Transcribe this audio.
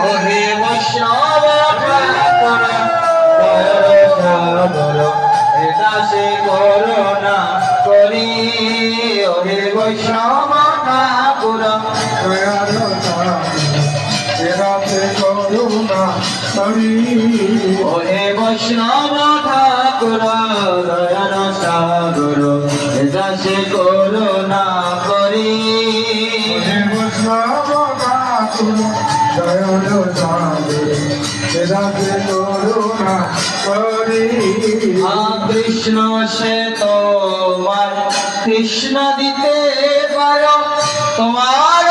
ওহে বৈষ্ণব ঠাকুর দয়ার দাসে করুণা করি ওহে বৈষ্ণব ঠাকুর দয়ার দাসে করুণা করি ওহে বৈষ্ণব ঠাকুর দয়ার সাগর দাসে করুণা করি বৈষ্ণব ঠাকুর দয়ার দাসে করুণা করি কৃষ্ণ সে তোমার কৃষ্ণ দিতে পারো তোমার